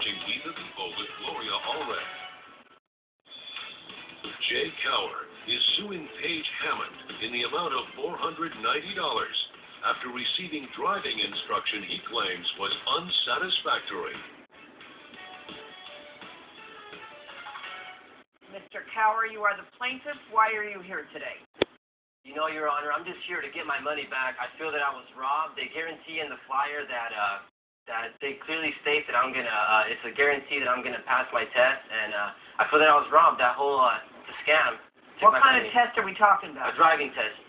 watching We the People with Gloria Allred. Jay Cower is suing Paige Hammond in the amount of $490 after receiving driving instruction he claims was unsatisfactory. Mr. Cower, you are the plaintiff. Why are you here today? You know, Your Honor, I'm just here to get my money back. I feel that I was robbed. They guarantee in the flyer that they clearly state that I'm gonna. It's a guarantee that I'm gonna pass my test, and I feel that I was robbed. That whole it's a scam. What kind of test are we talking A about? driving test,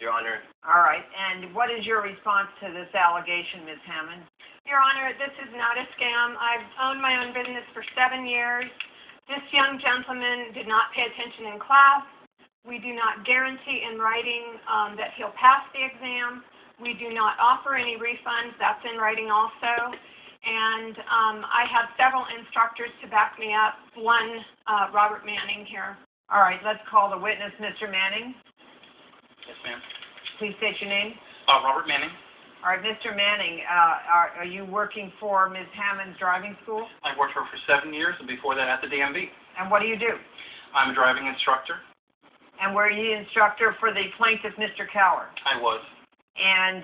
Your Honor. All right. And what is your response to this allegation, Ms. Hammond? Your Honor, this is not a scam. I've owned my own business for 7 years. This young gentleman did not pay attention in class. We do not guarantee in writing that he'll pass the exam. We do not offer any refunds. That's in writing also. And I have several instructors to back me up. One, Robert Manning here. All right. Let's call the witness, Mr. Manning. Yes, ma'am. Please state your name. Robert Manning. All right, Mr. Manning, are you working for Ms. Hammond's driving school? I worked for her for 7 years, and before that at the DMV. And what do you do? I'm a driving instructor. And were you the instructor for the plaintiff, Mr. Cower? I was. And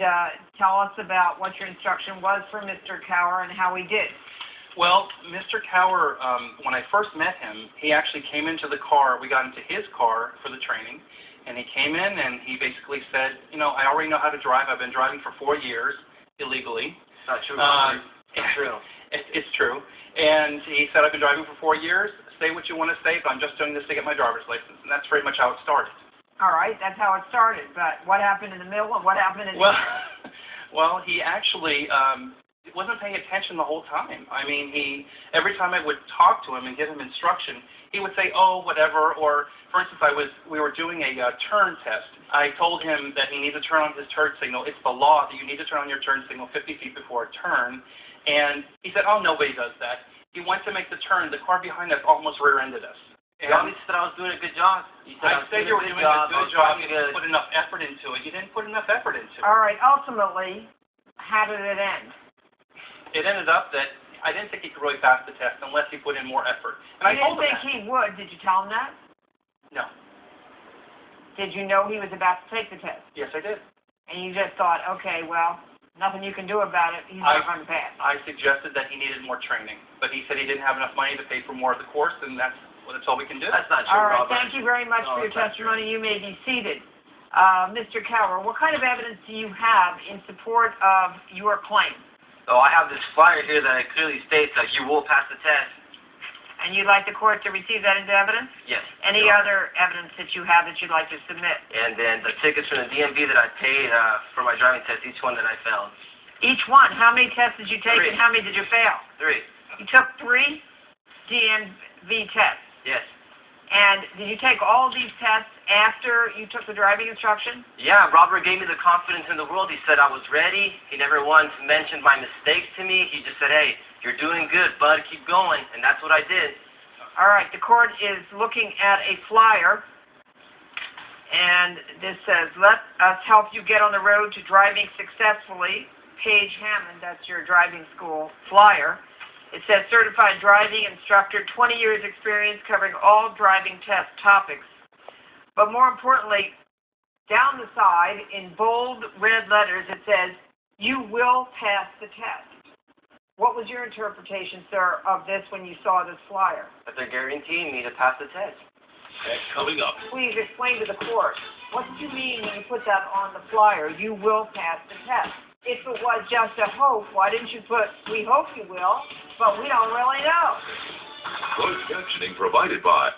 tell us about what your instruction was for Mr. Cower and how he did. Well, Mr. Cower, when I first met him, he actually came into the car. We got into his car for the training, and he came in and he basically said, you know, I already know how to drive. I've been driving for 4 years illegally. It's not true, Robert. It's true. It's true. And he said, I've been driving for 4 years. Say what you want to say, but I'm just doing this to get my driver's license. And that's pretty much how it started. All right, that's how it started. But what happened in the middle and what happened in the end? Well, he actually wasn't paying attention the whole time. I mean, every time I would talk to him and give him instruction, he would say, oh, whatever. Or, for instance, we were doing a turn test. I told him that he needs to turn on his turn signal. It's the law that you need to turn on your turn signal 50 feet before a turn. And he said, oh, nobody does that. He went to make the turn. The car behind us almost rear-ended us. You obviously said I was doing a good job. I said you were doing a good job. You didn't put enough effort into it. You didn't put enough effort into it. All right, ultimately, how did it end? It ended up that I didn't think he could really pass the test unless he put in more effort. And I You told didn't him think he would. Did you tell him that? No. Did you know he was about to take the test? Yes, I did. And you just thought, okay, well, nothing you can do about it. He's not going to pass. I suggested that he needed more training, but he said he didn't have enough money to pay for more of the course, and that's all we can do. That's not true, All right, Robert. thank you very much for your testimony. You may be seated. Mr. Cower, what kind of evidence do you have in support of your claim? So I have this flyer here that clearly states that you will pass the test. And you'd like the court to receive that into evidence? Yes. Any other evidence that you have that you'd like to submit? And then the tickets from the DMV that I paid for my driving test, each one that I failed. Each one. How many tests did you take 3. and how many did you fail? 3. You took 3 DMV tests. Yes. And did you take all of these tests after you took the driving instruction? Yeah, Robert gave me the confidence in the world. He said I was ready. He never once mentioned my mistakes to me. He just said, hey, you're doing good, bud. Keep going. And that's what I did. All right. The court is looking at a flyer. And this says, let us help you get on the road to driving successfully. Paige Hammond, that's your driving school flyer. It says certified driving instructor, 20 years experience covering all driving test topics. But more importantly, down the side in bold red letters, it says, you will pass the test. What was your interpretation, sir, of this when you saw this flyer? That they're guaranteeing me to pass the test. And coming up. Please explain to the court, what did you mean when you put that on the flyer, you will pass the test? If it was just a hope, why didn't you put, we hope you will, but we don't really know? Closed captioning provided by